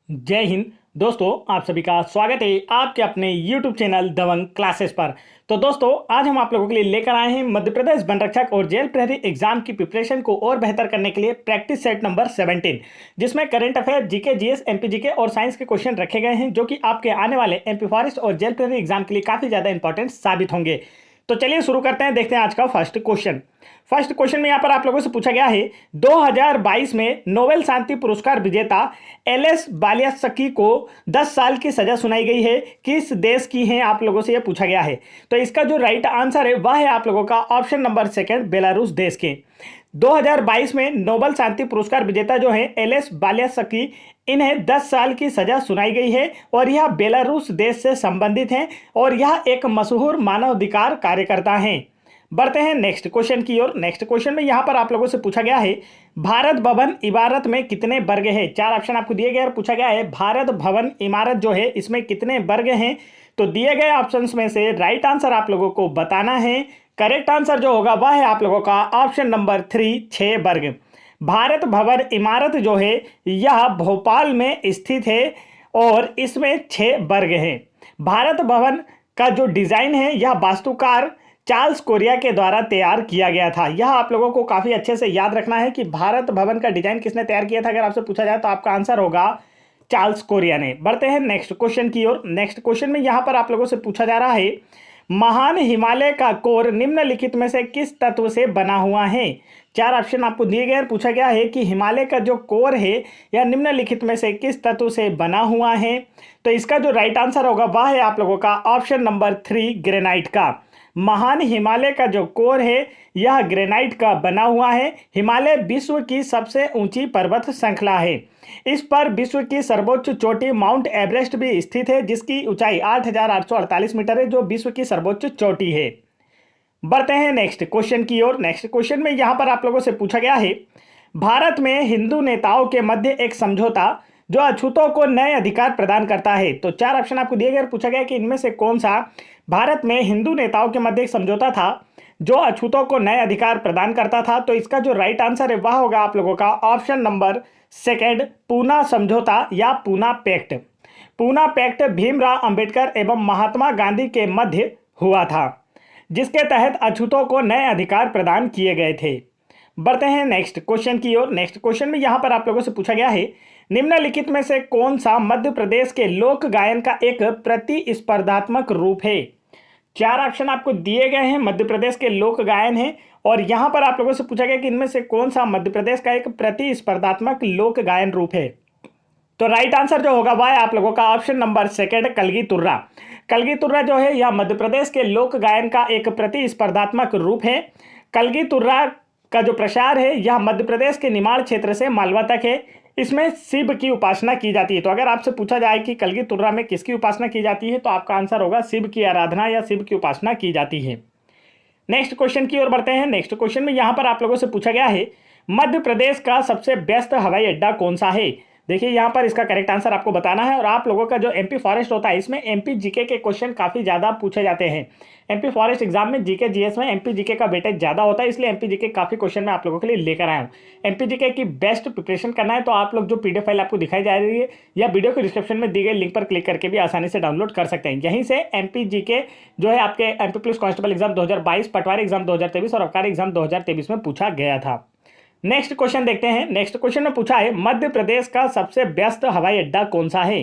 जय हिंद दोस्तों, आप सभी का स्वागत है आपके अपने YouTube चैनल दबंग क्लासेस पर। तो दोस्तों, आज हम आप लोगों के लिए लेकर आए हैं मध्य प्रदेश वन रक्षक और जेल प्रहरी एग्जाम की प्रिपरेशन को और बेहतर करने के लिए प्रैक्टिस सेट नंबर 17, जिसमें current affair, GK, GS, MP GK और साइंस के क्वेश्चन रखे गए हैं, जो कि आपके आने वाले एमपी फॉरेस्ट और जेल प्रहरी एग्जाम के लिए काफी ज्यादा इंपॉर्टेंट साबित होंगे। तो चलिए शुरू करते हैं, देखते हैं आज का फर्स्ट क्वेश्चन। फर्स्ट क्वेश्चन में यहाँ पर आप लोगों से पूछा गया है, 2022 में नोबेल शांति पुरस्कार विजेता एलएस बालियास्की को 10 साल की सजा सुनाई गई है, किस देश की है, आप लोगों से यह पूछा गया है। तो इसका जो राइट आंसर है वह है आप लोगों का ऑप्शन नंबर सेकंड, बेलारूस देश के। 2022 में नोबेल शांति पुरस्कार विजेता जो है एलएस बालियास्की, इन्हें 10 साल की सजा सुनाई गई है और यह बेलारूस देश से संबंधित हैं और यह एक मशहूर मानवाधिकार कार्यकर्ता हैं। बढ़ते हैं नेक्स्ट क्वेश्चन की ओर। नेक्स्ट क्वेश्चन में यहां पर आप लोगों से पूछा गया है, भारत भवन इमारत में कितने वर्ग है। 4 ऑप्शन आपको दिए गए और पूछा गया है भारत भवन इमारत जो है इसमें कितने वर्ग हैं। तो दिए गए ऑप्शंस में से राइट आंसर आप लोगों को बताना है। करेक्ट आंसर जो होगा वह है आप लोगों का ऑप्शन नंबर 3, 6 वर्ग। भारत भवन इमारत जो है यह भोपाल में स्थित है और इसमें 6 वर्ग हैं। भारत भवन का जो डिजाइन है यह वास्तुकार चार्ल्स कोरिया के द्वारा तैयार किया गया था। यह आप लोगों को काफी अच्छे से याद रखना है कि भारत भवन का डिजाइन किसने तैयार किया था। अगर आपसे पूछा जाए तो आपका आंसर होगा चार्ल्स कोरिया ने। बढ़ते हैं नेक्स्ट क्वेश्चन की ओर। नेक्स्ट क्वेश्चन में यहां पर आप लोगों से पूछा जा रहा है, महान हिमालय का कोर निम्नलिखित में से किस तत्व से बना हुआ है। 4 ऑप्शन आपको दिए गए और पूछा गया है कि हिमालय का जो कोर है यह निम्नलिखित में से किस तत्व से बना हुआ है। तो इसका जो राइट आंसर होगा वह है आप लोगों का ऑप्शन नंबर 3, ग्रेनाइट का। महान हिमालय का जो कोर है यह ग्रेनाइट का बना हुआ है। हिमालय विश्व की सबसे ऊंची पर्वत श्रृंखला है। इस पर विश्व की सर्वोच्च चोटी माउंट एवरेस्ट भी स्थित है, जिसकी ऊंचाई 8,848 मीटर है, जो विश्व की सर्वोच्च चोटी है। बढ़ते हैं नेक्स्ट क्वेश्चन की ओर। नेक्स्ट क्वेश्चन में यहां पर आप लोगों से पूछा गया है, भारत में हिंदू नेताओं के मध्य एक समझौता जो अछूतों को नए अधिकार प्रदान करता है। तो 4 ऑप्शन आपको दिए गए और पूछा गया कि इनमें से कौन सा भारत में हिंदू नेताओं के मध्य एक समझौता था जो अछूतों को नए अधिकार प्रदान करता था। तो इसका जो राइट आंसर है वह होगा आप लोगों का ऑप्शन नंबर सेकंड, पूना समझौता या पूना पैक्ट। पूना पैक्ट भीमराव अंबेडकर एवं महात्मा गांधी के मध्य हुआ था, जिसके तहत अछूतों को नए अधिकार प्रदान किए गए थे। बढ़ते हैं नेक्स्ट क्वेश्चन की ओर। नेक्स्ट क्वेश्चन में यहां पर आप लोगों से पूछा गया है, निम्नलिखित में से कौन सा मध्य प्रदेश के लोक गायन का एक प्रतिस्पर्धात्मक रूप है। 4 ऑप्शन आपको दिए गए हैं, मध्य प्रदेश के लोक गायन है और यहां पर आप लोगों से पूछा गया कि इनमें से कौन सा मध्य प्रदेश का एक प्रतिस्पर्धात्मक लोक गायन रूप है। तो राइट आंसर जो होगा वह आप लोगों का ऑप्शन नंबर सेकंड, कलगी तुर्रा। कलगी तुर्रा जो है यह मध्य प्रदेश के लोक गायन का एक प्रतिस्पर्धात्मक रूप है। कलगी तुर्रा का जो प्रचार है यह मध्य प्रदेश के निमाड़ क्षेत्र से मालवा तक है। इसमें शिव की उपासना की जाती है। तो अगर आपसे पूछा जाए कि कलगी तुर्रा में किसकी उपासना की जाती है, तो आपका आंसर होगा शिव की आराधना या शिव की उपासना की जाती है। नेक्स्ट क्वेश्चन की ओर बढ़ते हैं। नेक्स्ट क्वेश्चन में यहां पर आप लोगों से पूछा गया है, मध्य प्रदेश का सबसे व्यस्त हवाई अड्डा कौन सा है। देखिए यहाँ पर इसका करेक्ट आंसर आपको बताना है और आप लोगों का जो एमपी फॉरेस्ट होता है इसमें एमपी जीके के क्वेश्चन काफ़ी ज़्यादा पूछे जाते हैं। एमपी फॉरेस्ट एग्जाम में जीके जीएस में एमपी जीके का वेटेज ज़्यादा होता है, इसलिए एमपी जीके काफ़ी क्वेश्चन मैं आप लोगों के लिए लेकर आया हूँ। एमपी जीके की बेस्ट प्रिपरेशन करना है तो आप लोग जो पीडीएफ फाइल आपको दिखाई जा रही है या वीडियो के डिस्क्रिप्शन में दी गई लिंक पर क्लिक करके भी आसानी से डाउनलोड कर सकते हैं। यहीं से एमपी जीके जो है आपके एमपी पुलिस कांस्टेबल एग्जाम 2022, पटवारी एग्जाम 2023 और आबकारी एग्जाम 2023 में पूछा गया था। नेक्स्ट क्वेश्चन देखते हैं। नेक्स्ट क्वेश्चन में पूछा है, मध्य प्रदेश का सबसे व्यस्त हवाई अड्डा कौन सा है।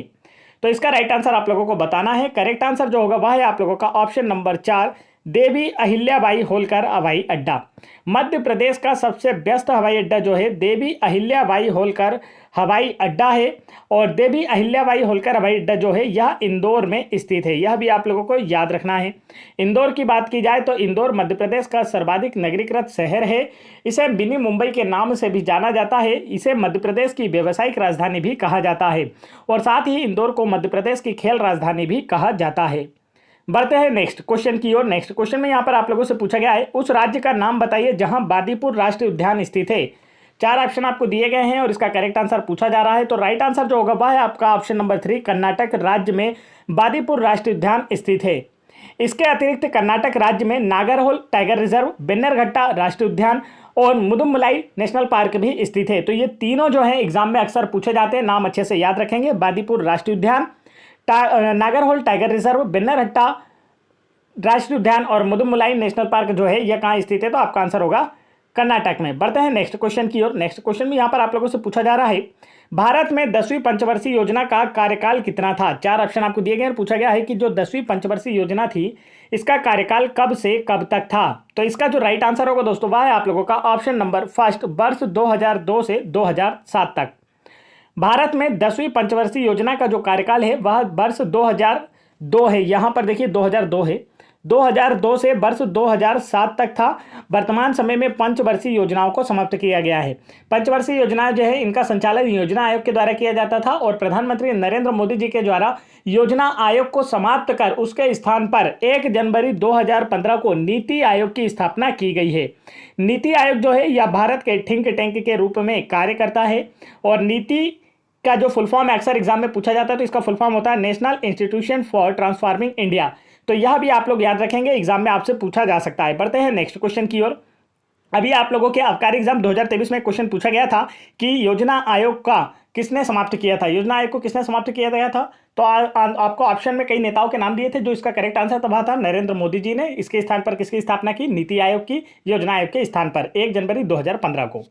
तो इसका राइट आंसर आप लोगों को बताना है। करेक्ट आंसर जो होगा वह है आप लोगों का ऑप्शन नंबर 4, देवी अहिल्याबाई होलकर हवाई अड्डा। मध्य प्रदेश का सबसे व्यस्त हवाई अड्डा जो है देवी अहिल्याबाई होलकर हवाई अड्डा है और देवी अहिल्याबाई होलकर हवाई अड्डा जो है यह इंदौर में स्थित है। यह भी आप लोगों को याद रखना है। इंदौर की बात की जाए तो इंदौर मध्य प्रदेश का सर्वाधिक नगरीकृत शहर है। इसे मिनी मुंबई के नाम से भी जाना जाता है। इसे मध्य प्रदेश की व्यावसायिक राजधानी भी कहा जाता है और साथ ही इंदौर को मध्य प्रदेश की खेल राजधानी भी कहा जाता है। बढ़ते हैं नेक्स्ट क्वेश्चन की ओर। नेक्स्ट क्वेश्चन में यहाँ पर आप लोगों से पूछा गया है, उस राज्य का नाम बताइए जहां बांदीपुर राष्ट्रीय उद्यान स्थित है। 4 ऑप्शन आपको दिए गए हैं और इसका करेक्ट आंसर पूछा जा रहा है। तो राइट आंसर जो होगा वह है आपका ऑप्शन नंबर 3, कर्नाटक राज्य में बांदीपुर राष्ट्रीय उद्यान स्थित है। इसके अतिरिक्त कर्नाटक राज्य में नागरहोल टाइगर रिजर्व, बेन्नरघट्टा राष्ट्रीय उद्यान और मुदुमलाई नेशनल पार्क भी स्थित है। तो ये तीनों जो है एग्जाम में अक्सर पूछे जाते हैं, नाम अच्छे से याद रखेंगे। बांदीपुर राष्ट्रीय उद्यान, नागरहोल टाइगर रिजर्व, बेन्नरहट्टा राष्ट्रीय उद्यान और मुदुमलाई नेशनल पार्क जो है यह कहाँ स्थित है, तो आपका आंसर होगा कर्नाटक में। बढ़ते हैं नेक्स्ट क्वेश्चन की ओर। नेक्स्ट क्वेश्चन में यहाँ पर आप लोगों से पूछा जा रहा है, भारत में 10वीं पंचवर्षीय योजना का कार्यकाल कितना था। 4 ऑप्शन आपको दिए गए हैं। पूछा गया है कि जो 10वीं पंचवर्षीय योजना थी इसका कार्यकाल कब से कब तक था। तो इसका जो राइट आंसर होगा दोस्तों वह है आप लोगों का ऑप्शन नंबर फर्स्ट, वर्ष 2002 से 2007 तक। भारत में 10वीं पंचवर्षीय योजना का जो कार्यकाल है वह वर्ष 2002 है। यहाँ पर देखिए 2002 है, 2002 से वर्ष 2007 तक था। वर्तमान समय में पंचवर्षीय योजनाओं को समाप्त किया गया है। पंचवर्षीय योजनाएं जो है इनका संचालन योजना आयोग के द्वारा किया जाता था और प्रधानमंत्री नरेंद्र मोदी जी के द्वारा योजना आयोग को समाप्त कर उसके स्थान पर 1 जनवरी 2015 को नीति आयोग की स्थापना की गई है। नीति आयोग जो है यह भारत के थिंक टैंक के रूप में कार्य करता है और नीति का जो फुल फॉर्म अक्सर एग्जाम में पूछा जाता है तो इसका फुल फॉर्म होता है national institution for transforming India. तो यह भी आप लोग याद रखेंगे, एग्जाम में आपसे पूछा जा सकता है। बढ़ते हैं नेक्स्ट क्वेश्चन की ओर। अभी आप लोगों के आबकारी एग्जाम 2023 में क्वेश्चन पूछा गया था कि योजना आयोग का किसने समाप्त किया था, योजना आयोग को किसने समाप्त किया गया था। तो आपको ऑप्शन में कई नेताओं के नाम दिए थे, जो इसका करेक्ट आंसर तब था नरेंद्र मोदी जी ने। इसके स्थान पर किसकी स्थापना की, नीति आयोग की, योजना आयोग के स्थान पर 1 जनवरी 2015 को।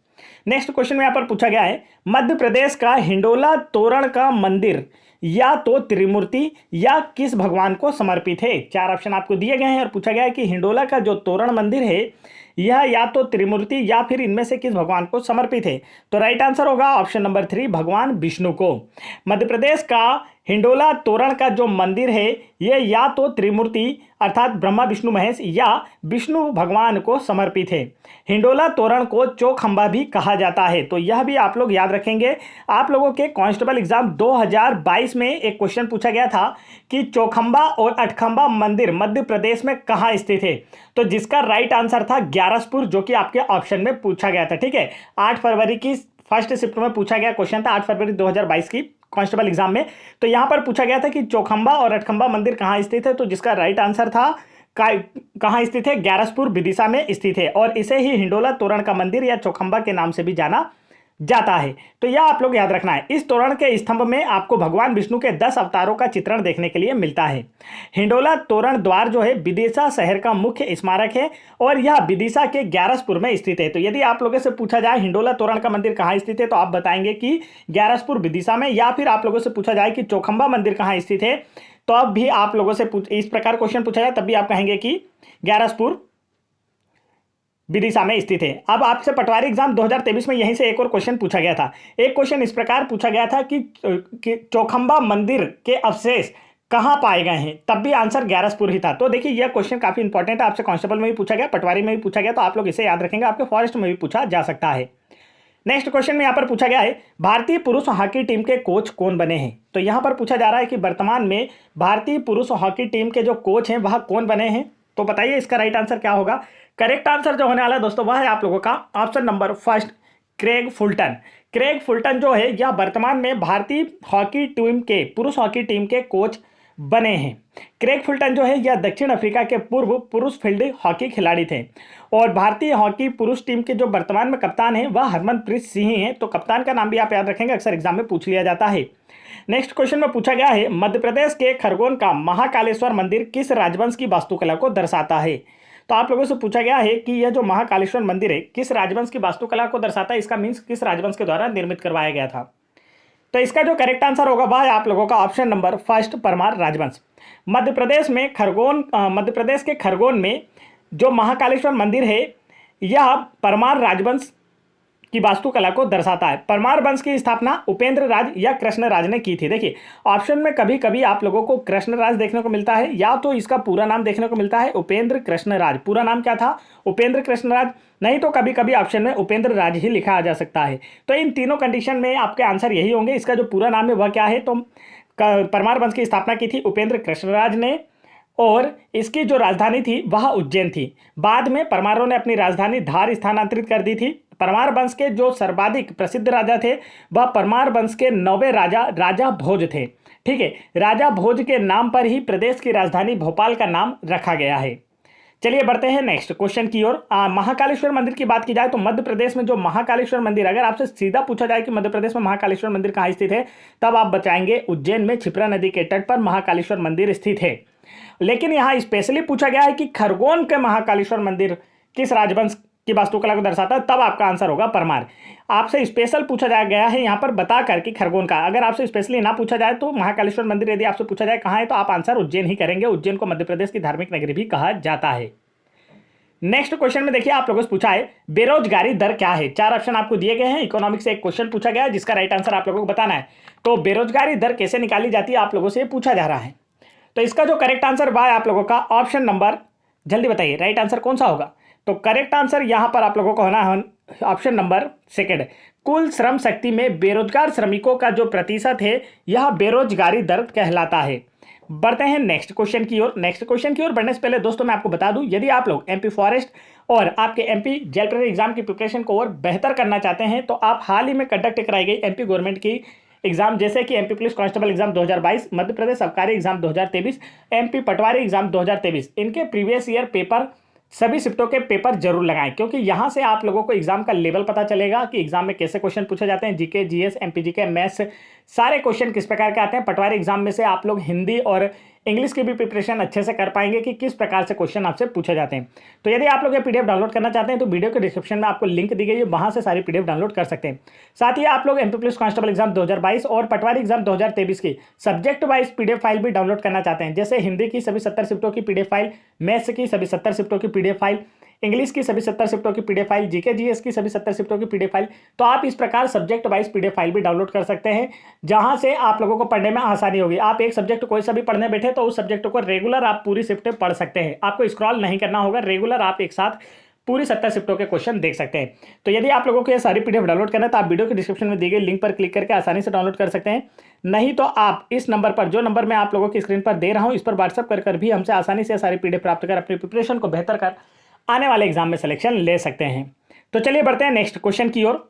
नेक्स्ट क्वेश्चन में यहाँ पर पूछा गया है, मध्य प्रदेश का हिंडोला तोरण का मंदिर या तो त्रिमूर्ति या किस भगवान को समर्पित है। 4 ऑप्शन आपको दिए गए हैं और पूछा गया है कि हिंडोला का जो तोरण मंदिर है यह या तो त्रिमूर्ति या फिर इनमें से किस भगवान को समर्पित है। तो राइट आंसर होगा ऑप्शन नंबर 3, भगवान विष्णु को। मध्य प्रदेश का हिंडोला तोरण का जो मंदिर है यह या तो त्रिमूर्ति अर्थात ब्रह्मा विष्णु महेश या विष्णु भगवान को समर्पित है। हिंडोला तोरण को चौखंबा भी कहा जाता है। तो यह भी आप लोग याद रखेंगे। आप लोगों के कांस्टेबल एग्जाम 2022 में एक क्वेश्चन पूछा गया था कि चौखंबा और अठखंबा मंदिर मध्य प्रदेश में कहाँ स्थित है। तो जिसका राइट आंसर था ग्यारसपुर, जो कि आपके ऑप्शन में पूछा गया था। ठीक है, 8 फरवरी की फर्स्ट शिफ्ट में पूछा गया क्वेश्चन था, 8 फरवरी 2022 की कांस्टेबल एग्जाम में। तो यहां पर पूछा गया था कि चौखंबा और अठखंबा मंदिर कहां स्थित है। तो जिसका राइट आंसर था कहां स्थित है, ग्यारसपुर विदिशा में स्थित है और इसे ही हिंडोला तोरण का मंदिर या चौखंबा के नाम से भी जाना जाता है। तो यह आप लोग याद रखना है। इस तोरण के स्तंभ में आपको भगवान विष्णु के 10 अवतारों का चित्रण देखने के लिए मिलता है। हिंडोला तोरण द्वार जो है विदिशा शहर का मुख्य स्मारक है और यह विदिशा के ग्यारसपुर में स्थित है। तो यदि आप लोगों से पूछा जाए हिंडोला तोरण का मंदिर कहाँ स्थित है तो आप बताएंगे कि ग्यारसपुर विदिशा में, या फिर आप लोगों से पूछा जाए कि चौखंबा मंदिर कहाँ स्थित है तो अब भी आप लोगों से इस प्रकार क्वेश्चन पूछा जाए तब भी आप कहेंगे कि ग्यारसपुर विदिशा में स्थित है। अब आपसे पटवारी एग्जाम 2023 में यहीं से एक और क्वेश्चन पूछा गया था। एक क्वेश्चन इस प्रकार पूछा गया था कि चौखंबा मंदिर के अवशेष कहाँ पाए गए हैं, तब भी आंसर ग्यारसपुर ही था। तो देखिए यह क्वेश्चन काफी इंपॉर्टेंट है, आपसे कांस्टेबल में भी पूछा गया, पटवारी में भी पूछा गया, तो आप लोग इसे याद रखेंगे। आपके फॉरेस्ट में भी पूछा जा सकता है। नेक्स्ट क्वेश्चन में यहाँ पर पूछा गया है, भारतीय पुरुष हॉकी टीम के कोच कौन बने हैं। तो यहाँ पर पूछा जा रहा है कि वर्तमान में भारतीय पुरुष हॉकी टीम के जो कोच हैं वह कौन बने हैं। तो बताइए इसका राइट आंसर क्या होगा। करेक्ट आंसर जो होने वाला है दोस्तों वह है आप लोगों का option number first, Craig Fulton. Craig Fulton जो है यह वर्तमान में भारतीय हॉकी टीम के पुरुष हॉकी टीम के कोच बने हैं। क्रेग फुलटन जो है यह दक्षिण अफ्रीका के पूर्व पुरुष फील्ड हॉकी खिलाड़ी थे और भारतीय हॉकी पुरुष टीम के जो वर्तमान में कप्तान हैं वह हरमनप्रीत सिंह हैं। तो कप्तान का नाम भी आप याद रखेंगे, अक्सर एग्जाम में पूछ लिया जाता है। नेक्स्ट क्वेश्चन में पूछा गया है, मध्य प्रदेश के खरगोन का महाकालेश्वर मंदिर किस राजवंश की वास्तुकला को दर्शाता है। तो आप लोगों से पूछा गया है कि यह जो महाकालेश्वर मंदिर है किस राजवंश की वास्तुकला को दर्शाता है, इसका मीन्स किस राजवंश के द्वारा निर्मित करवाया गया था। तो इसका जो करेक्ट आंसर होगा वह है आप लोगों का ऑप्शन नंबर फर्स्ट, परमार राजवंश। मध्य प्रदेश के खरगोन में जो महाकालेश्वर मंदिर है यह परमार राजवंश की वास्तुकला को दर्शाता है। परमार वंश की स्थापना उपेंद्र राज या कृष्ण राज ने की थी। देखिए ऑप्शन में कभी कभी आप लोगों को कृष्ण राज देखने को मिलता है या तो इसका पूरा नाम देखने को मिलता है उपेंद्र कृष्ण राज। पूरा नाम क्या था, उपेंद्र कृष्ण राज, नहीं तो कभी कभी ऑप्शन में उपेंद्र राज ही लिखा जा सकता है। तो इन तीनों कंडीशन में आपके आंसर यही होंगे। इसका जो पूरा नाम है वह क्या है, तो परमार वंश की स्थापना की थी उपेंद्र कृष्णराज ने और इसकी जो राजधानी थी वह उज्जैन थी। बाद में परमारों ने अपनी राजधानी धार स्थानांतरित कर दी थी। परमार वंश के जो सर्वाधिक प्रसिद्ध राजा थे वह परमार वंश के 9वें राजा भोज थे। ठीक है, राजा भोज के नाम पर ही प्रदेश की राजधानी भोपाल का नाम रखा गया है। चलिए बढ़ते हैं नेक्स्ट क्वेश्चन की ओर। महाकालेश्वर मंदिर की बात की जाए तो मध्य प्रदेश में जो महाकालेश्वर मंदिर, अगर आपसे सीधा पूछा जाए कि मध्य प्रदेश में महाकालेश्वर मंदिर कहाँ स्थित है, तब आप बताएंगे उज्जैन में क्षिप्रा नदी के तट पर महाकालेश्वर मंदिर स्थित है। लेकिन यहाँ स्पेशली पूछा गया है कि खरगोन के महाकालेश्वर मंदिर किस राजवंश की वास्तुकला को दर्शाता है, तब आपका आंसर होगा परमार। आपसे स्पेशल पूछा जा गया है यहाँ पर बता करके खरगोन का। अगर आपसे स्पेशली ना पूछा जाए तो महाकालेश्वर मंदिर यदि आपसे पूछा जाए कहाँ है, तो आप आंसर उज्जैन ही करेंगे। उज्जैन को मध्य प्रदेश की धार्मिक नगरी भी कहा जाता है। नेक्स्ट क्वेश्चन में देखिए आप लोगों से पूछा है बेरोजगारी दर क्या है। 4 ऑप्शन आपको दिए गए हैं। इकोनॉमिक्स से एक क्वेश्चन पूछा गया है जिसका राइट आंसर आप लोगों को बताना है। तो बेरोजगारी दर कैसे निकाली जाती है आप लोगों से पूछा जा रहा है। तो इसका जो करेक्ट आंसर बा आप लोगों का ऑप्शन नंबर, जल्दी बताइए राइट आंसर कौन सा होगा। तो करेक्ट आंसर यहां पर आप लोगों को होना है ऑप्शन नंबर सेकंड। कुल श्रम शक्ति में बेरोजगार श्रमिकों का जो प्रतिशत है यह बेरोजगारी दर कहलाता है। बढ़ते हैं नेक्स्ट क्वेश्चन की ओर। नेक्स्ट क्वेश्चन की ओर बढ़ने से पहले दोस्तों मैं आपको बता दूं, यदि आप लोग एमपी फॉरेस्ट और आपके एमपी जेल प्रेफर एग्जाम की प्रिपरेशन को और बेहतर करना चाहते हैं तो आप हाल ही में कंडक्ट कराई गई एमपी गवर्नमेंट की एग्जाम जैसे कि MP police constable exam 2022, Madhya Pradesh आबकारी एग्जाम 2023, एमपी पटवारी एग्जाम 2023, इनके प्रीवियस ईयर पेपर सभी शिफ्टों के पेपर जरूर लगाएं, क्योंकि यहां से आप लोगों को एग्जाम का लेवल पता चलेगा कि एग्जाम में कैसे क्वेश्चन पूछे जाते हैं। जीके, जीएस, एमपीजीके, मैथ्स सारे क्वेश्चन किस प्रकार के आते हैं। पटवारी एग्जाम में से आप लोग हिंदी और इंग्लिश की भी प्रिपरेशन अच्छे से कर पाएंगे कि किस प्रकार से क्वेश्चन आपसे पूछे जाते हैं। तो यदि आप लोग ये पीडीएफ डाउनलोड करना चाहते हैं तो वीडियो के डिस्क्रिप्शन में आपको लिंक दी गई है, वहां से सारी पीडीएफ डाउनलोड कर सकते हैं। साथ ही आप लोग एमपी पुलिस कांस्टेबल एग्जाम 2022 और पटवारी एग्जाम 2023 की सब्जेक्ट वाइज पीडीएफ फाइल भी डाउनलोड करना चाहते हैं, जैसे हिंदी की सभी 70 शिफ्टों की पीडीएफ फाइल, मैथ्स की सभी 70 शिफ्टों की पीडीएफ फाइल, इंग्लिश की सभी 70 शिफ्टों की पीडीएफ फाइल, जीके जीएस की सभी 70 शिफ्टों की पीडीएफ फाइल। तो आप इस प्रकार सब्जेक्ट वाइज पीडीएफ फाइल भी डाउनलोड कर सकते हैं, जहां से आप लोगों को पढ़ने में आसानी होगी। आप एक सब्जेक्ट कोई सा भी पढ़ने बैठे तो उस सब्जेक्ट को रेगुलर आप पूरी शिफ्टें पढ़ सकते हैं। आपको स्क्रॉल नहीं करना होगा, रेगुलर आप एक साथ पूरी 70 शिफ्टों के क्वेश्चन देख सकते हैं। तो यदि आप लोगों को ये सारी पीडीएफ डाउनलोड करना है तो आप वीडियो के डिस्क्रिप्शन में दी गई लिंक पर क्लिक करके आसानी से डाउनलोड कर सकते हैं। नहीं तो आप इस नंबर पर, जो नंबर मैं आप लोगों की स्क्रीन पर दे रहा हूं, इस पर व्हाट्सअप कर भी हमसे आसानी से सारी पीडीएफ प्राप्त कर अपनी प्रिपरेशन को बेहतर कर आने वाले एग्जाम में सिलेक्शन ले सकते हैं। तो चलिए बढ़ते हैं नेक्स्ट क्वेश्चन की ओर।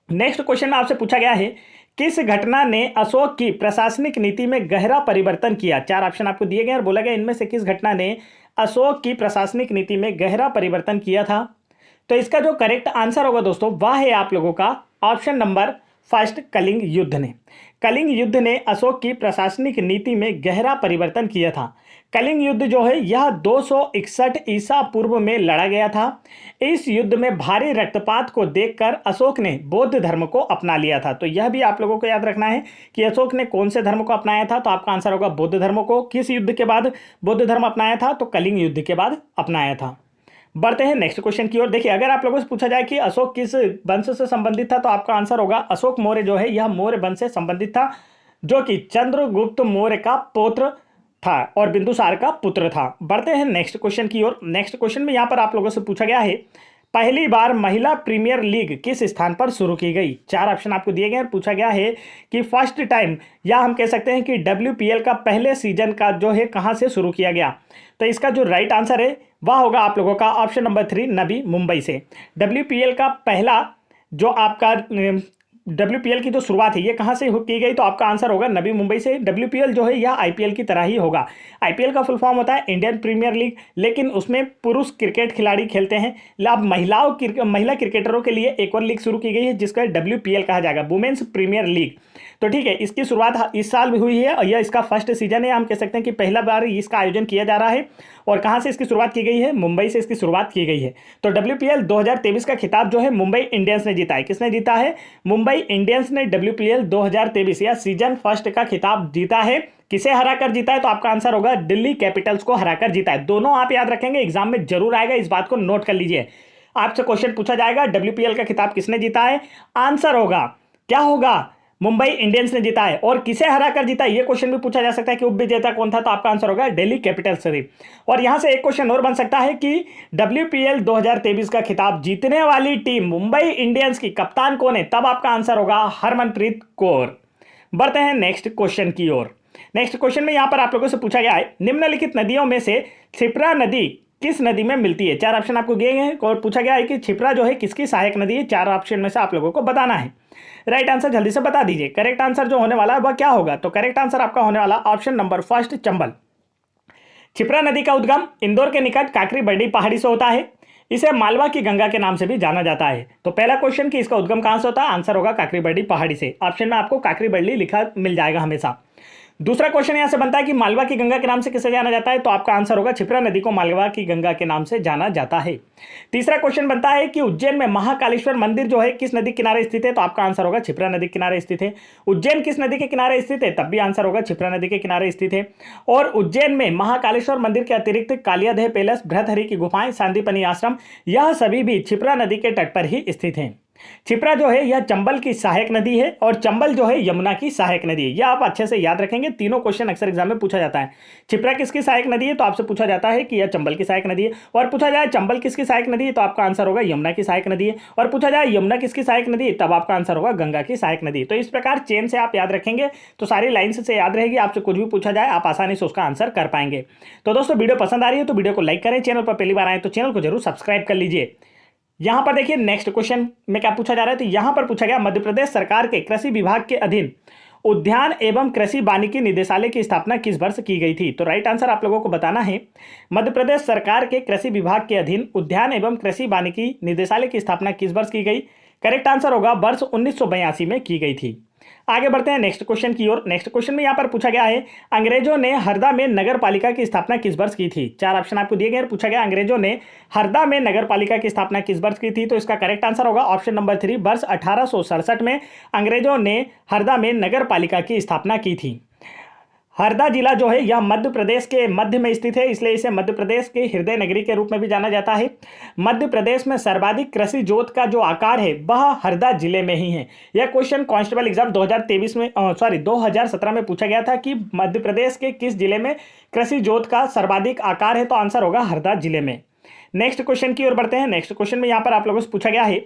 नेक्स्ट क्वेश्चन में आपसे पूछा गया है किस घटना ने अशोक की प्रशासनिक नीति में गहरा परिवर्तन किया। 4 ऑप्शन आपको दिए गए और बोला गया इनमें से किस घटना ने अशोक की प्रशासनिक नीति में गहरा परिवर्तन किया था। तो इसका जो करेक्ट आंसर होगा दोस्तों वह है आप लोगों का ऑप्शन नंबर फर्स्ट, कलिंग युद्ध ने। कलिंग युद्ध ने अशोक की प्रशासनिक नीति में गहरा परिवर्तन किया था। कलिंग युद्ध जो है यह 261 ईसा पूर्व में लड़ा गया था। इस युद्ध में भारी रक्तपात को देखकर अशोक ने बौद्ध धर्म को अपना लिया था। तो यह भी आप लोगों को याद रखना है कि अशोक ने कौन से धर्म को अपनाया था। तो आपका आंसर होगा बौद्ध धर्म को। किस युद्ध के बाद बौद्ध धर्म अपनाया था, तो कलिंग युद्ध के बाद अपनाया था। बढ़ते हैं नेक्स्ट क्वेश्चन की ओर। देखिए अगर आप लोगों से पूछा जाए कि अशोक किस वंश से संबंधित था, तो आपका आंसर होगा अशोक मौर्य जो है यह मौर्य वंश से संबंधित था, जो कि चंद्रगुप्त मौर्य का पौत्र था और बिंदुसार का पुत्र था। बढ़ते हैं नेक्स्ट क्वेश्चन की ओर। नेक्स्ट क्वेश्चन में यहां पर आप लोगों से पूछा गया है पहली बार महिला प्रीमियर लीग किस स्थान पर शुरू की गई। 4 ऑप्शन आपको दिए गए और पूछा गया है कि फर्स्ट टाइम, या हम कह सकते हैं कि WPL का पहले सीजन का जो है कहां से शुरू किया गया। तो इसका जो राइट आंसर है वह होगा आप लोगों का ऑप्शन नंबर 3, नवी मुंबई से। WPL का पहला जो आपका WPL की जो शुरुआत है ये कहाँ से की गई, तो आपका आंसर होगा नवी मुंबई से। WPL जो है यह IPL की तरह ही होगा। IPL का फुल फॉर्म होता है इंडियन प्रीमियर लीग, लेकिन उसमें पुरुष क्रिकेट खिलाड़ी खेलते हैं। अब महिला क्रिकेटरों के लिए एक और लीग शुरू की गई है जिसका WPL कहा जाएगा, वुमेन्स प्रीमियर लीग। तो ठीक है, इसकी शुरुआत इस साल भी हुई है और यह इसका फर्स्ट सीजन है। हम कह सकते हैं कि पहला बार इसका आयोजन किया जा रहा है। और कहाँ से इसकी शुरुआत की गई है, मुंबई से इसकी शुरुआत की गई है। तो WPL 2023 का खिताब जो है मुंबई इंडियंस ने जीता है। किसने जीता है, मुंबई इंडियंस ने WPL 2023 या सीजन फर्स्ट का खिताब जीता है। किसे हराकर जीता है, तो आपका आंसर होगा दिल्ली कैपिटल्स को हराकर जीता है। दोनों आप याद रखेंगे, एग्जाम में जरूर आएगा, इस बात को नोट कर लीजिए। आपसे क्वेश्चन पूछा जाएगा WPL का खिताब किसने जीता है, आंसर होगा क्या होगा, मुंबई इंडियंस ने जीता है। और किसे हराकर जीता है ये क्वेश्चन भी पूछा जा सकता है कि उपविजेता कौन था, तो आपका आंसर होगा दिल्ली कैपिटल्स। और यहां से एक क्वेश्चन और बन सकता है कि WPL 2023 का खिताब जीतने वाली टीम मुंबई इंडियंस की कप्तान कौन है, तब आपका आंसर होगा हरमनप्रीत कौर। बढ़ते हैं नेक्स्ट क्वेश्चन की ओर। नेक्स्ट क्वेश्चन में यहां पर आप लोगों से पूछा गया है निम्नलिखित नदियों में से क्षिप्रा नदी किस नदी में मिलती है। 4 ऑप्शन आपको दिए गए हैं और पूछा गया है कि क्षिप्रा जो है किसकी सहायक नदी है। 4 ऑप्शन में से आप लोगों को बताना है। राइट आंसर जल्दी से बता दीजिए। करेक्ट आंसर जो होने वाला है वह क्या होगा, तो करेक्ट आंसर आपका होने वाला option number first, Chambal. Kshipra नदी का उद्गम इंदौर के निकट काकरी बरडी पहाड़ी से होता है। इसे मालवा की गंगा के नाम से भी जाना जाता है। तो पहला क्वेश्चन कि इसका उद्गम कहां से होता है, आंसर होगा काकरी बरडी पहाड़ी से। ऑप्शन में आपको काकरी बरडी लिखा मिल जाएगा हमेशा। दूसरा क्वेश्चन यहां से बनता है कि मालवा की गंगा के नाम से किसे जाना जाता है, तो आपका आंसर होगा क्षिप्रा नदी को मालवा की गंगा के नाम से जाना जाता है। तीसरा क्वेश्चन बनता है कि उज्जैन में महाकालेश्वर मंदिर जो है किस नदी किनारे स्थित है, तो आपका आंसर होगा क्षिप्रा नदी के किनारे स्थित है। उज्जैन किस नदी के किनारे स्थित है, तब भी आंसर होगा क्षिप्रा नदी के किनारे स्थित है। और उज्जैन में महाकालेश्वर मंदिर के अतिरिक्त कालियादेह पैलेस, भृतहरि की गुफाएं, सांदीपनि आश्रम, यह सभी भी क्षिप्रा नदी के तट पर ही स्थित हैं। क्षिप्रा जो है यह चंबल की सहायक नदी है और चंबल जो है यमुना की सहायक नदी है। यह आप अच्छे से याद रखेंगे, तीनों क्वेश्चन अक्सर एग्जाम में पूछा जाता है। क्षिप्रा किसकी सहायक नदी है, तो आपसे पूछा जाता है कि यह चंबल की सहायक नदी है। और पूछा जाए चंबल किसकी सहायक नदी है, तो आपका आंसर होगा यमुना की सहायक नदी है। और पूछा जाए यमुना किसकी सहायक नदी है, तब आपका आंसर होगा गंगा की सहायक नदी। तो इस प्रकार चेन से आप याद रखेंगे तो सारी लाइन से याद रहेगी, आपसे कुछ भी पूछा जाए आप आसानी से उसका आंसर कर पाएंगे। तो दोस्तों वीडियो पसंद आ रही है तो वीडियो को लाइक करें, चैनल पर पहली बार आए तो चैनल को जरूर सब्सक्राइब कर लीजिए। यहां पर देखिए नेक्स्ट क्वेश्चन में क्या पूछा जा रहा है, तो यहां पर पूछा गया मध्य प्रदेश सरकार के कृषि विभाग के अधीन उद्यान एवं कृषि वानिकी निदेशालय की स्थापना किस वर्ष की गई थी। तो राइट आंसर आप लोगों को बताना है। मध्य प्रदेश सरकार के कृषि विभाग के अधीन उद्यान एवं कृषि वानिकी निदेशालय की स्थापना किस वर्ष की गई। करेक्ट आंसर होगा वर्ष 1982 में की गई थी। आगे बढ़ते हैं नेक्स्ट क्वेश्चन की ओर। नेक्स्ट क्वेश्चन में यहां पर पूछा गया है अंग्रेजों ने हरदा में नगर पालिका की स्थापना किस वर्ष की थी। चार ऑप्शन आपको दिए गए। पूछा गया अंग्रेजों ने हरदा में नगर पालिका की स्थापना किस वर्ष की थी, तो इसका करेक्ट आंसर होगा ऑप्शन नंबर 3 वर्ष 1867 में अंग्रेजों ने हरदा में नगर पालिका की स्थापना की थी। हरदा जिला जो है यह मध्य प्रदेश के मध्य में स्थित है, इसलिए इसे मध्य प्रदेश के हृदय नगरी के रूप में भी जाना जाता है। मध्य प्रदेश में सर्वाधिक कृषि जोत का जो आकार है वह हरदा जिले में ही है। यह क्वेश्चन कांस्टेबल एग्जाम 2017 में पूछा गया था कि मध्य प्रदेश के किस जिले में कृषि जोत का सर्वाधिक आकार है, तो आंसर होगा हरदा जिले में। नेक्स्ट क्वेश्चन की ओर बढ़ते हैं। नेक्स्ट क्वेश्चन में यहां पर आप लोगों से पूछा गया है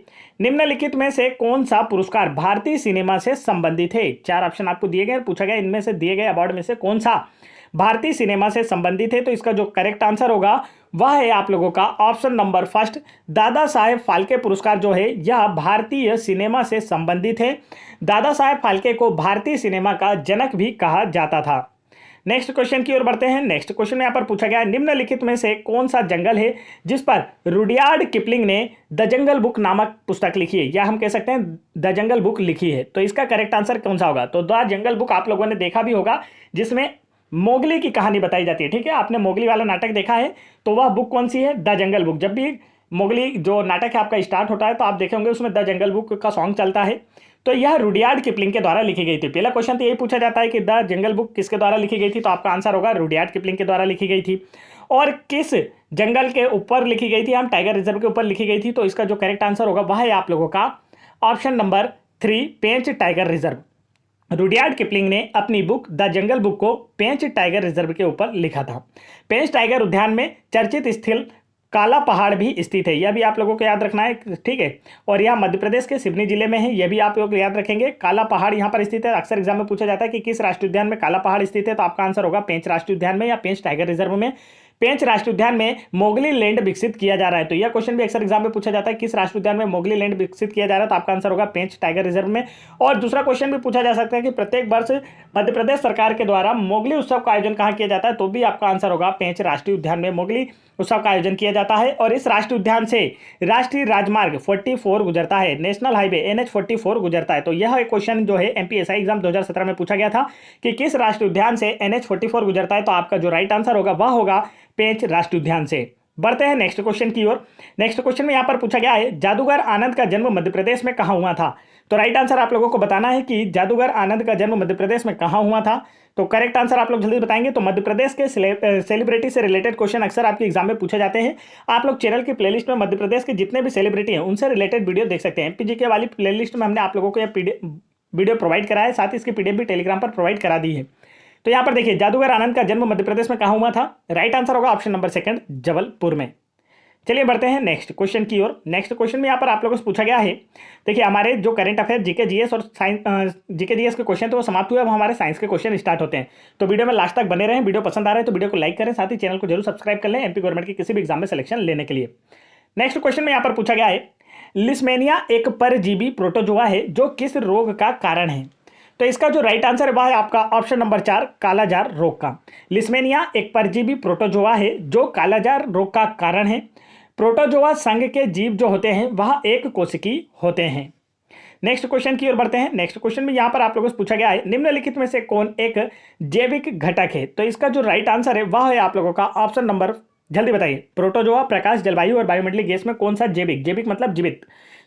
निम्नलिखित में से कौन सा पुरस्कार भारतीय सिनेमा से संबंधित है। चार ऑप्शन आपको दिए गए। पूछा गया इनमें से दिए गए अवार्ड में से कौन सा भारतीय सिनेमा से संबंधित है, तो इसका जो करेक्ट आंसर होगा वह है आप लोगों का option number first Dada Saheb Phalke पुरस्कार जो है यह भारतीय सिनेमा से संबंधित है। दादा साहेब फाल्के को भारतीय सिनेमा का जनक भी कहा जाता था। नेक्स्ट क्वेश्चन की ओर बढ़ते हैं। नेक्स्ट क्वेश्चन में यहाँ पर पूछा गया है निम्नलिखित में से कौन सा जंगल है जिस पर रुडयार्ड किपलिंग ने द जंगल बुक नामक पुस्तक लिखी है, या हम कह सकते हैं द जंगल बुक लिखी है। तो इसका करेक्ट आंसर कौन सा होगा, तो द जंगल बुक आप लोगों ने देखा भी होगा जिसमें मोगली की कहानी बताई जाती है। ठीक है, आपने मोगली वाला नाटक देखा है, तो वह बुक कौन सी है, द जंगल बुक। जब भी मोगली जो नाटक है आपका स्टार्ट होता है तो आप देखेंगे उसमें द जंगल बुक का सॉन्ग चलता है। तो यह रुडयार्ड किपलिंग के द्वारा लिखी गई थी। पहला क्वेश्चन तो यही पूछा जाता है कि द जंगल बुक किसके द्वारा लिखी गई थी, तो आपका आंसर होगा रुडयार्ड किपलिंग के द्वारा लिखी गई थी। और किस जंगल के ऊपर लिखी गई थी, हम टाइगर रिजर्व के ऊपर लिखी गई थी, तो इसका जो करेक्ट आंसर होगा वह है आप लोगों का ऑप्शन नंबर 3 पेंच टाइगर रिजर्व। रुडयार्ड किपलिंग ने अपनी बुक द जंगल बुक को पेंच टाइगर रिजर्व के ऊपर लिखा था। पेंच टाइगर उद्यान में चर्चित स्थल काला पहाड़ भी स्थित है, यह भी आप लोगों को याद रखना है। ठीक है, और यह मध्य प्रदेश के सिवनी जिले में है, यह भी आप लोग याद रखेंगे। काला पहाड़ यहां पर स्थित है। अक्सर एग्जाम में पूछा जाता है कि किस राष्ट्रीय उद्यान में काला पहाड़ स्थित है, तो आपका आंसर होगा पेंच राष्ट्रीय उद्यान में या पेंच टाइगर रिजर्व में। पेंच राष्ट्रीय उद्यान में मोगली लैंड विकसित किया जा रहा है, तो यह क्वेश्चन भी अक्सर एग्जाम में पूछा जाता है किस राष्ट्रीय उद्यान में मोगली लैंड विकसित किया जा रहा है, तो आपका आंसर होगा पेंच टाइगर रिजर्व में। और दूसरा क्वेश्चन भी पूछा जा सकता है कि प्रत्येक वर्ष मध्य प्रदेश सरकार के द्वारा मोगली उत्सव का आयोजन कहाँ किया जाता है, तो भी आपका आंसर होगा पेंच राष्ट्रीय उद्यान में मोगली उत्सव का आयोजन किया जाता है। और इस राष्ट्रीय उद्यान से राष्ट्रीय राजमार्ग 44 गुजरता है, नेशनल हाईवे NH 44 गुजरता है। तो यह क्वेश्चन जो है MPSI एग्जाम 2017 में पूछा गया था कि किस राष्ट्रीय उद्यान से NH 44 गुजरता है, तो आपका जो राइट आंसर होगा वह होगा पेंच राष्ट्रीय उद्यान से। बढ़ते हैं नेक्स्ट क्वेश्चन की ओर। नेक्स्ट क्वेश्चन में यहाँ पर पूछा गया है जादूगर आनंद का जन्म मध्य प्रदेश में कहाँ हुआ था। तो राइट आंसर आप लोगों को बताना है कि जादूगर आनंद का जन्म मध्य प्रदेश में कहाँ हुआ था। तो करेक्ट आंसर आप लोग जल्दी बताएंगे। तो मध्य प्रदेश के सेलिब्रिटी से रिलेटेड क्वेश्चन अक्सर आपके एग्जाम में पूछे जाते हैं। आप लोग चैनल की प्लेलिस्ट में मध्य प्रदेश के जितने भी सेलिब्रिटी हैं उनसे रिलेटेड वीडियो देख सकते हैं। MPGK वाली प्लेलिस्ट में हमने आप लोगों को यह वीडियो प्रोवाइड करा है, साथ ही इसकी PDF भी टेलीग्राम पर प्रोवाइड करा दी है। तो यहाँ पर देखिए जादूगर आनंद का जन्म मध्य प्रदेश में कहाँ हुआ था, राइट आंसर होगा ऑप्शन नंबर 2 जबलपुर में। चलिए बढ़ते हैं नेक्स्ट क्वेश्चन की ओर। नेक्स्ट क्वेश्चन में यहाँ पर आप लोगों से पूछा गया है, देखिए हमारे जो करंट अफेयर GK GS और साइंस GK GS के क्वेश्चन थे वो समाप्त हुए, अब हमारे साइंस के क्वेश्चन स्टार्ट होते हैं। तो वीडियो में लास्ट तक बने रहें। वीडियो पसंद आ रहा है तो वीडियो को लाइक करें, साथ ही चैनल को जरूर सब्सक्राइब कर लें MP गवर्नमेंट की किसी भी एग्जाम में सिलेक्शन लेने के लिए। नेक्स्ट क्वेश्चन में यहाँ पर पूछा गया है लिस्मेनिया एक परजीवी प्रोटोजोआ है जो किस रोग का कारण है। तो इसका जो राइट आंसर है वह है आपका ऑप्शन नंबर 4 कालाजार रोग का। लिस्मेनिया एक परजीवी प्रोटोजोआ है जो कालाजार रोग का कारण है। प्रोटोजोआ संघ के जीव जो होते हैं वह एक कोशिकी होते हैं। नेक्स्ट क्वेश्चन की ओर बढ़ते हैं। नेक्स्ट क्वेश्चन में यहाँ पर आप लोगों से पूछा गया है निम्नलिखित में से कौन एक जैविक घटक है। तो इसका जो राइट आंसर है वह है आप लोगों का ऑप्शन नंबर, जल्दी बताइए, प्रोटोजोआ प्रकाश, जलवायु और वायुमंडलीय गैस में कौन सा जैविक, जैविक मतलब जीवित।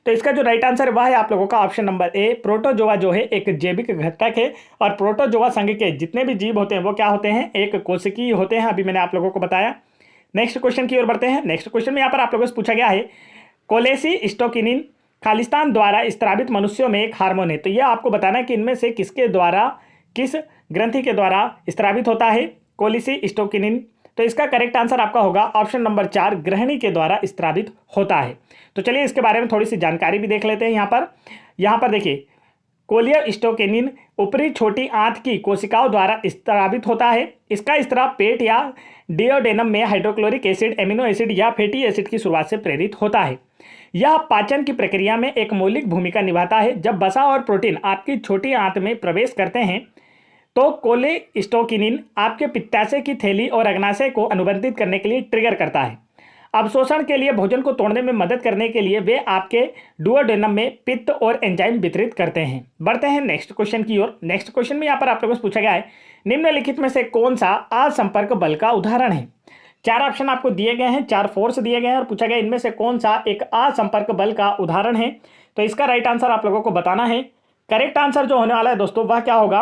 तो इसका जो राइट आंसर है वह है आप लोगों का ऑप्शन नंबर ए, प्रोटोजोआ जो है एक जैविक घटक है। और प्रोटोजोआ संघ के जितने भी जीव होते हैं वो क्या होते हैं, एक कोशिकीय होते हैं, अभी मैंने आप लोगों को बताया। नेक्स्ट क्वेश्चन की ओर बढ़ते हैं। नेक्स्ट क्वेश्चन में यहाँ पर आप लोगों से पूछा गया है कोलेसिस्टोकिनिन खालिस्तान द्वारा स्त्रावित मनुष्यों में एक हार्मोन है। तो यह आपको बताना है कि इनमें से किसके द्वारा, किस ग्रंथि के द्वारा स्त्रावित होता है कोलेसिस्टोकिनिन। तो इसका करेक्ट आंसर आपका होगा ऑप्शन नंबर 4 ग्रहणी के द्वारा स्त्रावित होता है। तो चलिए इसके बारे में थोड़ी सी जानकारी भी देख लेते हैं। यहाँ पर देखिए कोलेसिस्टोकिनिन ऊपरी छोटी आंत की कोशिकाओं द्वारा स्त्रावित होता है। इसका स्त्राव पेट या डिओडेनम में हाइड्रोक्लोरिक एसिड, एमिनो एसिड या फैटी एसिड की शुरुआत से प्रेरित होता है। यह पाचन की प्रक्रिया में एक मौलिक भूमिका निभाता है। जब वसा और प्रोटीन आपकी छोटी आंत में प्रवेश करते हैं तो कोलेसिस्टोकिनिन आपके पित्ताशय की थैली और अग्नाशय को अनुबंधित करने के लिए ट्रिगर करता है। अवशोषण के लिए भोजन को तोड़ने में मदद करने के लिए वे आपके डुओडेनम में पित्त और एंजाइम वितरित करते हैं। बढ़ते हैं नेक्स्ट क्वेश्चन की ओर। नेक्स्ट क्वेश्चन में यहाँ पर आप लोगों से पूछा गया है निम्नलिखित में से कौन सा असंपर्क बल का उदाहरण है। 4 ऑप्शन आपको दिए गए हैं, 4 फोर्स दिए गए हैं और पूछा गया इनमें से कौन सा एक असंपर्क बल का उदाहरण है। तो इसका राइट आंसर आप लोगों को बताना है। करेक्ट आंसर जो होने वाला है दोस्तों वह क्या होगा,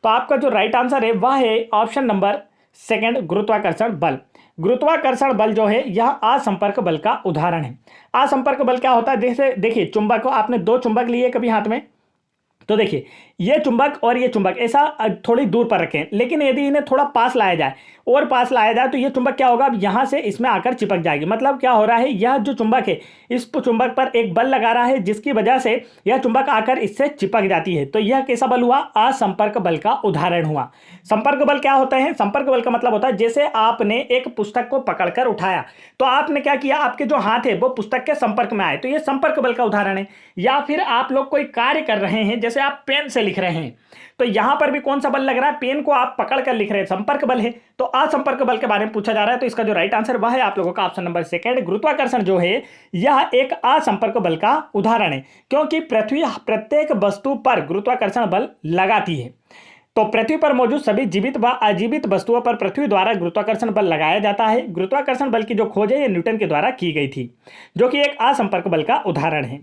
तो आपका जो राइट आंसर है वह है ऑप्शन नंबर 2 गुरुत्वाकर्षण बल। गुरुत्वाकर्षण बल जो है यह असंपर्क बल का उदाहरण है। असंपर्क बल क्या होता है, जैसे देखिए चुंबक को आपने 2 चुंबक लिए कभी हाथ में, तो देखिए ये चुंबक और ये चुंबक ऐसा थोड़ी दूर पर रखें, लेकिन यदि इन्हें थोड़ा पास लाया जाए और पास लाया जाए तो ये चुंबक क्या होगा, अब यहाँ से इसमें आकर चिपक जाएगी। मतलब क्या हो रहा है, यह जो चुंबक है इस चुंबक पर एक बल लगा रहा है जिसकी वजह से यह चुंबक आकर इससे चिपक जाती है। तो यह कैसा बल हुआ, असंपर्क बल का उदाहरण हुआ। संपर्क बल क्या होता है, संपर्क बल का मतलब होता है जैसे आपने एक पुस्तक को पकड़कर उठाया तो आपने क्या किया, आपके जो हाथ है वो पुस्तक के संपर्क में आए, तो यह संपर्क बल का उदाहरण है। या फिर आप लोग कोई कार्य कर रहे हैं, जैसे आप पेन से लिख रहे हैं तो यहां पर भी कौन सा बल लग रहा है, पेन को आप पकड़ कर लिख रहे हैं, संपर्क बल है। तो असंपर्क बल के बारे में पूछा जा रहा है, तो इसका जो राइट आंसर वह है आप लोगों का ऑप्शन नंबर 2 गुरुत्वाकर्षण जो है यह एक असंपर्क बल का उदाहरण है, क्योंकि पृथ्वी प्रत्येक वस्तु पर गुरुत्वाकर्षण बल लगाती है। तो पृथ्वी पर मौजूद सभी जीवित व अजीवित वस्तुओं पर पृथ्वी द्वारा गुरुत्वाकर्षण बल लगाया जाता है। गुरुत्वाकर्षण बल की जो खोज है यह न्यूटन के द्वारा की गई थी, जो कि एक असंपर्क बल का उदाहरण है।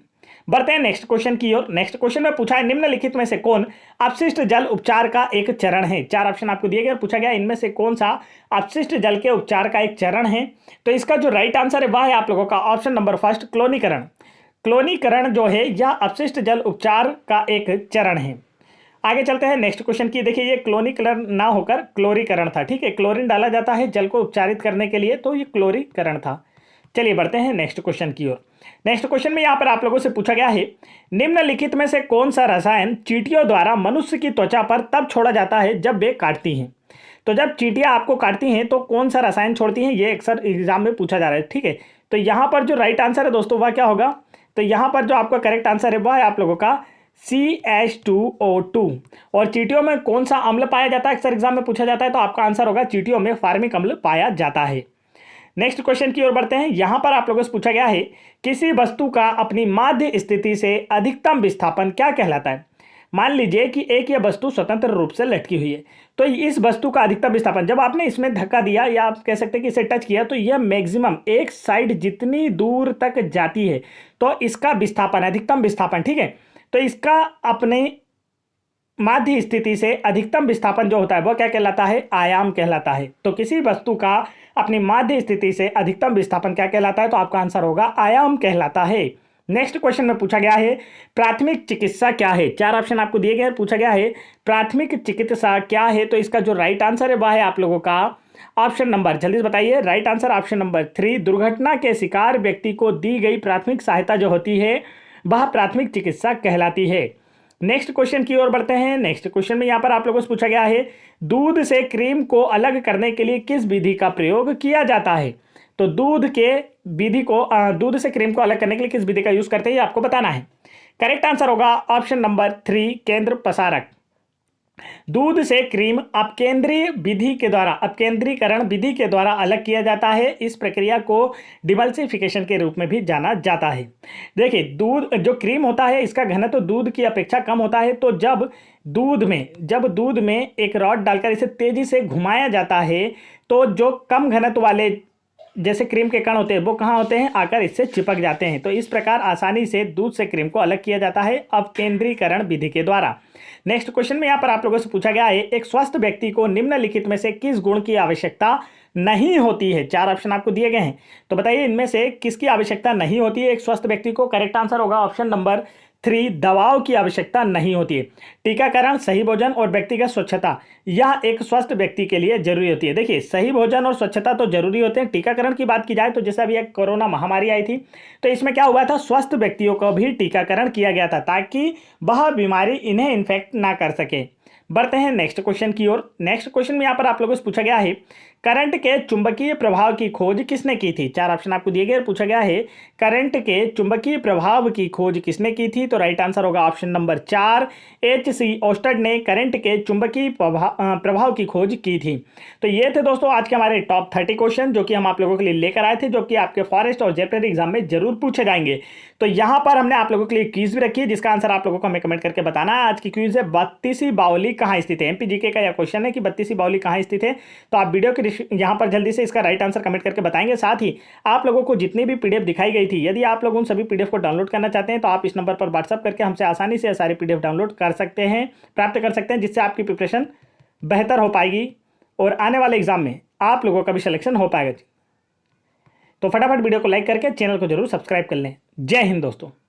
बढ़ते हैं नेक्स्ट क्वेश्चन की ओर। नेक्स्ट क्वेश्चन में पूछा है निम्नलिखित में से कौन अपशिष्ट जल उपचार का एक चरण है। 4 ऑप्शन आपको दिए गए, पूछा गया इनमें से कौन सा अपशिष्ट जल के उपचार का एक चरण है। तो इसका जो राइट आंसर है वह है आप लोगों का ऑप्शन नंबर 1 क्लोनीकरण। क्लोनीकरण जो है यह अपशिष्ट जल उपचार का एक चरण है। आगे चलते हैं नेक्स्ट क्वेश्चन की। देखिए ये क्लोनीकरण ना होकर क्लोरीकरण था, ठीक है, क्लोरीन डाला जाता है जल को उपचारित करने के लिए, तो ये क्लोरीकरण था। चलिए बढ़ते हैं नेक्स्ट क्वेश्चन की ओर। नेक्स्ट क्वेश्चन में यहाँ पर आप लोगों से पूछा गया है निम्नलिखित में से कौन सा रसायन चींटियों द्वारा मनुष्य की त्वचा पर तब छोड़ा जाता है जब वे काटती हैं। तो जब चींटियां आपको काटती हैं तो कौन सा रसायन छोड़ती हैं, ये अक्सर एग्जाम में पूछा जा रहा है, ठीक है। तो यहाँ पर जो राइट आंसर है दोस्तों वह क्या होगा, तो यहाँ पर जो आपका करेक्ट आंसर है वह है आप लोगों का CH2O2। और चींटियों में कौन सा अम्ल पाया जाता है, अक्सर एग्जाम में पूछा जाता है, तो आपका आंसर होगा चींटियों में फार्मिक अम्ल पाया जाता है। नेक्स्ट क्वेश्चन की ओर बढ़ते हैं। यहां पर आप लोगों से पूछा गया है किसी वस्तु का अपनी माध्य स्थिति से अधिकतम विस्थापन क्या कहलाता है। मान लीजिए कि एक यह वस्तु स्वतंत्र रूप से लटकी हुई है, तो इस वस्तु का अधिकतम विस्थापन जब आपने इसमें धक्का दिया या आप कह सकते हैं कि इसे टच किया तो यह मैक्सिमम एक साइड जितनी दूर तक जाती है तो इसका विस्थापन, अधिकतम विस्थापन, ठीक है। तो इसका अपने माध्य स्थिति से अधिकतम विस्थापन जो होता है वह क्या कहलाता है, आयाम कहलाता है। तो किसी वस्तु का अपनी माध्य स्थिति से अधिकतम विस्थापन क्या कहलाता है, तो आपका आंसर होगा आयाम कहलाता है। नेक्स्ट क्वेश्चन में पूछा गया है प्राथमिक चिकित्सा क्या है। 4 ऑप्शन आपको दिए गए हैं, पूछा गया है प्राथमिक चिकित्सा क्या है। तो इसका जो राइट आंसर है वह है आप लोगों का ऑप्शन नंबर, जल्दी से बताइए, राइट आंसर ऑप्शन नंबर 3 दुर्घटना के शिकार व्यक्ति को दी गई प्राथमिक सहायता जो होती है वह प्राथमिक चिकित्सा कहलाती है। नेक्स्ट क्वेश्चन की ओर बढ़ते हैं। नेक्स्ट क्वेश्चन में यहाँ पर आप लोगों से पूछा गया है दूध से क्रीम को अलग करने के लिए किस विधि का प्रयोग किया जाता है। तो दूध से क्रीम को अलग करने के लिए किस विधि का यूज करते हैं ये आपको बताना है। करेक्ट आंसर होगा ऑप्शन नंबर 3 केंद्र प्रसारक। दूध से क्रीम अपकेंद्रीकरण विधि के द्वारा अलग किया जाता है। इस प्रक्रिया को डिमल्सिफिकेशन के रूप में भी जाना जाता है। देखिए, दूध जो क्रीम होता है इसका घनत्व दूध की अपेक्षा कम होता है। तो जब दूध में एक रॉड डालकर इसे तेजी से घुमाया जाता है तो जो कम घनत्व वाले जैसे क्रीम के कण होते हैं वो कहाँ होते हैं, आकर इससे चिपक जाते हैं। तो इस प्रकार आसानी से दूध से क्रीम को अलग किया जाता है अपकेंद्रीकरण विधि के द्वारा। नेक्स्ट क्वेश्चन में यहाँ पर आप लोगों से पूछा गया है, एक स्वस्थ व्यक्ति को निम्नलिखित में से किस गुण की आवश्यकता नहीं होती है। 4 ऑप्शन आपको दिए गए हैं, तो बताइए इनमें से किसकी आवश्यकता नहीं होती है एक स्वस्थ व्यक्ति को। करेक्ट आंसर होगा ऑप्शन नंबर 3, दवाओं की आवश्यकता नहीं होती है। टीकाकरण, सही भोजन और व्यक्तिगत स्वच्छता, यह एक स्वस्थ व्यक्ति के लिए जरूरी होती है। देखिए, सही भोजन और स्वच्छता तो जरूरी होते हैं। टीकाकरण की बात की जाए तो जैसे अभी एक कोरोना महामारी आई थी तो इसमें क्या हुआ था, स्वस्थ व्यक्तियों को भी टीकाकरण किया गया था ताकि वह बीमारी इन्हें इन्फेक्ट ना कर सके। बढ़ते हैं नेक्स्ट क्वेश्चन की ओर। नेक्स्ट क्वेश्चन में यहाँ पर आप लोगों से पूछा गया है, करंट के चुंबकीय प्रभाव की खोज किसने की थी। 4 ऑप्शन आपको दिए गए, पूछा गया है करंट के चुंबकीय प्रभाव की खोज किसने की थी। तो राइट आंसर होगा ऑप्शन नंबर 4, H.C. ओस्टर्ड ने करंट के चुंबकीय प्रभाव की खोज की थी। तो ये थे दोस्तों आज के हमारे टॉप 30 क्वेश्चन जो कि हम आप लोगों के लिए लेकर आए थे, जो कि आपके फॉरेस्ट और जेपीटी एग्जाम में जरूर पूछे जाएंगे। तो यहाँ पर हमने आप लोगों के लिए क्विज भी रखी है जिसका आंसर आप लोगों को हमें कमेंट करके बताना है। आज की क्विज है 32वीं बावली कहाँ स्थित है। एमपीजीके का यह क्वेश्चन है कि 32वीं बावली कहाँ स्थित है। तो आप वीडियो के यहाँ पर जल्दी से इसका राइट आंसर कमेंट करके बताएंगे। साथ ही आप लोगों को जितनी भी पीडीएफ दिखाई गई थी, यदि आप लोग उन सभी पीडीएफ को डाउनलोड करना चाहते हैं तो आप इस नंबर पर व्हाट्सअप करके हमसे आसानी से सारी पीडीएफ डाउनलोड कर सकते हैं, प्राप्त कर सकते हैं, जिससे आपकी प्रिपरेशन बेहतर हो पाएगी और आने वाले एग्जाम में आप लोगों का भी सिलेक्शन हो पाएगा। तो फटाफट वीडियो को लाइक करके चैनल को जरूर सब्सक्राइब कर लें। जय हिंद दोस्तों।